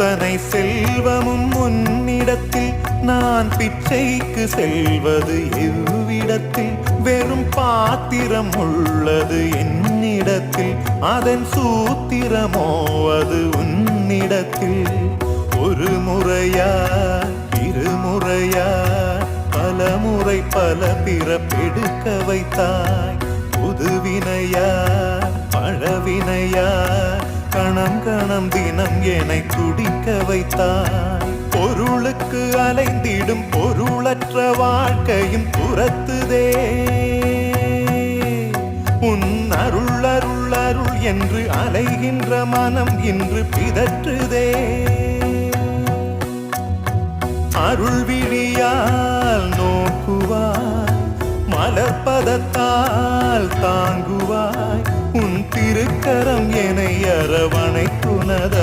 அத்தனை செல்வமும் உன்னிடத்தில் நான் பிச்சைக்கு செல்வது எவ்விடத்தில் வெறும் பாத்திரம் உள்ளது என்னிடத்தில் அதன் சூத்திரமோ அது உன்னிடத்தில் ஒரு முறையா இருமுறையா பல முறை பல பிறப்பெடுக்க வைத்தாய் புதுவினையா பழவினையா கணம் கணம் தினம் என்னை துடிக்க வைத்தாய் பொருளுக்கு அலைந்திடும் பொருளற்ற வாழ்க்கையும் துரத்துதே உன் அருள் அருள் அருள் என்று அலைகின்ற மனம் இன்று பிதற்றுதே அருள் விழியால் நோக்குவாய் மலர்பதத்தால் தாங்குவாய் உன் திருக்கரம் என்னை அரவணைக்குனத